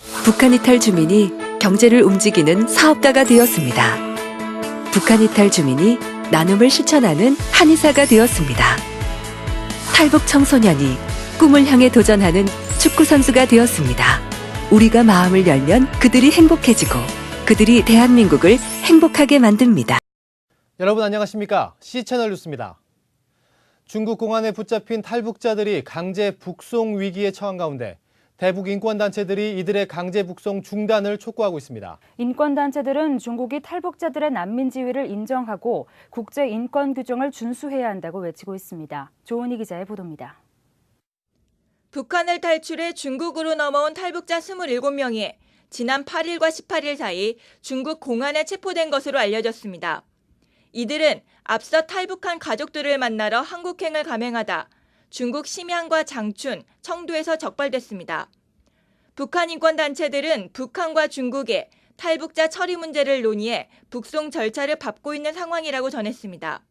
북한 이탈 주민이 경제를 움직이는 사업가가 되었습니다. 북한 이탈 주민이 나눔을 실천하는 한의사가 되었습니다. 탈북 청소년이 꿈을 향해 도전하는 축구 선수가 되었습니다. 우리가 마음을 열면 그들이 행복해지고 그들이 대한민국을 행복하게 만듭니다. 여러분 안녕하십니까? C채널 뉴스입니다. 중국 공안에 붙잡힌 탈북자들이 강제 북송 위기에 처한 가운데 대북 인권단체들이 이들의 강제 북송 중단을 촉구하고 있습니다. 인권단체들은 중국이 탈북자들의 난민 지위를 인정하고 국제 인권 규정을 준수해야 한다고 외치고 있습니다. 조은희 기자의 보도입니다. 북한을 탈출해 중국으로 넘어온 탈북자 27명이 지난 8일과 18일 사이 중국 공안에 체포된 것으로 알려졌습니다. 이들은 앞서 탈북한 가족들을 만나러 한국행을 감행하다 중국 심양과 장춘, 청두에서 적발됐습니다. 북한 인권단체들은 북한과 중국의 탈북자 처리 문제를 논의해 북송 절차를 밟고 있는 상황이라고 전했습니다.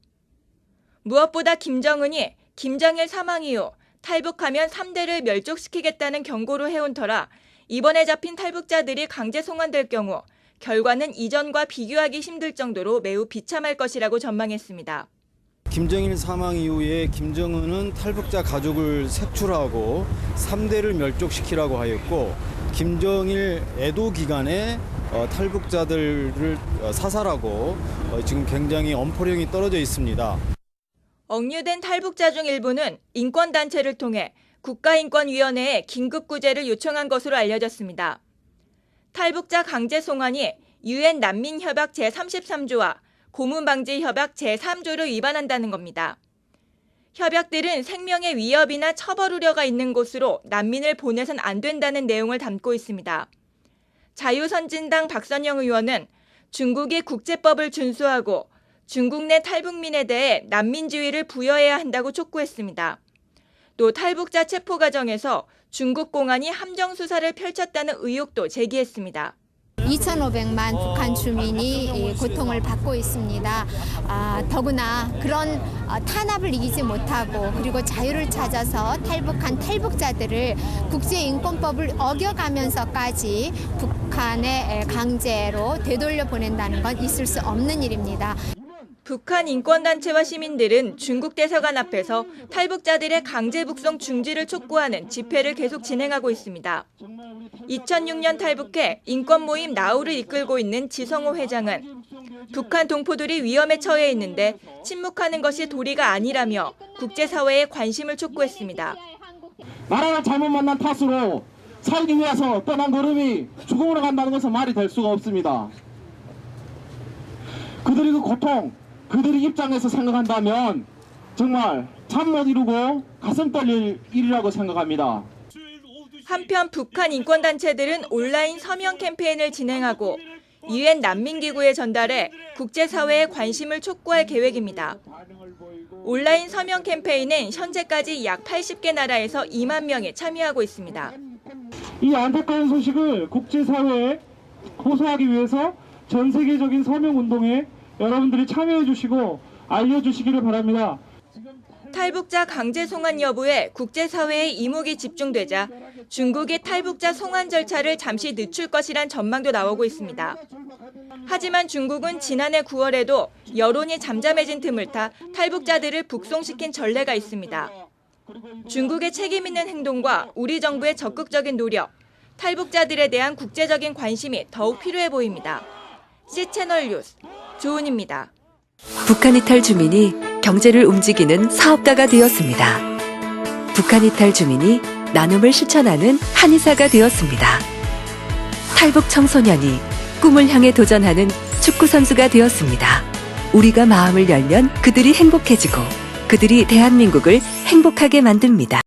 무엇보다 김정은이 김정일 사망 이후 탈북하면 3대를 멸족시키겠다는 경고로 해온 터라 이번에 잡힌 탈북자들이 강제 송환될 경우 결과는 이전과 비교하기 힘들 정도로 매우 비참할 것이라고 전망했습니다. 김정일 사망 이후에 김정은은 탈북자 가족을 색출하고 3대를 멸족시키라고 하였고 김정일 애도 기간에 탈북자들을 사살하고 지금 굉장히 엄포령이 떨어져 있습니다. 억류된 탈북자 중 일부는 인권단체를 통해 국가인권위원회에 긴급구제를 요청한 것으로 알려졌습니다. 탈북자 강제 송환이 UN 난민협약 제33조와 고문방지협약 제3조를 위반한다는 겁니다. 협약들은 생명의 위협이나 처벌 우려가 있는 곳으로 난민을 보내선 안 된다는 내용을 담고 있습니다. 자유선진당 박선영 의원은 중국이 국제법을 준수하고 중국 내 탈북민에 대해 난민 지위를 부여해야 한다고 촉구했습니다. 또 탈북자 체포 과정에서 중국 공안이 함정 수사를 펼쳤다는 의혹도 제기했습니다. 2,500만 북한 주민이 고통을 받고 있습니다. 더구나 그런 탄압을 이기지 못하고 그리고 자유를 찾아서 탈북한 탈북자들을 국제인권법을 어겨가면서까지 북한에 강제로 되돌려 보낸다는 건 있을 수 없는 일입니다. 북한 인권단체와 시민들은 중국 대사관 앞에서 탈북자들의 강제 북송 중지를 촉구하는 집회를 계속 진행하고 있습니다. 2006년 탈북해 인권 모임 나우를 이끌고 있는 지성호 회장은 북한 동포들이 위험에 처해 있는데 침묵하는 것이 도리가 아니라며 국제사회에 관심을 촉구했습니다. 나라를 잘못 만난 탓으로 살기 위해서 떠난 걸음이 죽음으로 간다는 것은 말이 될 수가 없습니다. 그들이 그 고통, 그들의 입장에서 생각한다면 정말 잠 못 이루고 가슴 떨릴 일이라고 생각합니다. 한편 북한 인권단체들은 온라인 서명 캠페인을 진행하고 UN 난민기구에 전달해 국제사회에 관심을 촉구할 계획입니다. 온라인 서명 캠페인은 현재까지 약 80개 나라에서 2만 명이 참여하고 있습니다. 이 안타까운 소식을 국제사회에 호소하기 위해서 전 세계적인 서명운동에 여러분들이 참여해 주시고 알려주시기를 바랍니다. 탈북자 강제 송환 여부에 국제사회의 이목이 집중되자 중국이 탈북자 송환 절차를 잠시 늦출 것이란 전망도 나오고 있습니다. 하지만 중국은 지난해 9월에도 여론이 잠잠해진 틈을 타 탈북자들을 북송시킨 전례가 있습니다. 중국의 책임 있는 행동과 우리 정부의 적극적인 노력, 탈북자들에 대한 국제적인 관심이 더욱 필요해 보입니다. C채널 뉴스 조은입니다. 북한 이탈 주민이 경제를 움직이는 사업가가 되었습니다. 북한 이탈 주민이 나눔을 실천하는 한의사가 되었습니다. 탈북 청소년이 꿈을 향해 도전하는 축구 선수가 되었습니다. 우리가 마음을 열면 그들이 행복해지고 그들이 대한민국을 행복하게 만듭니다.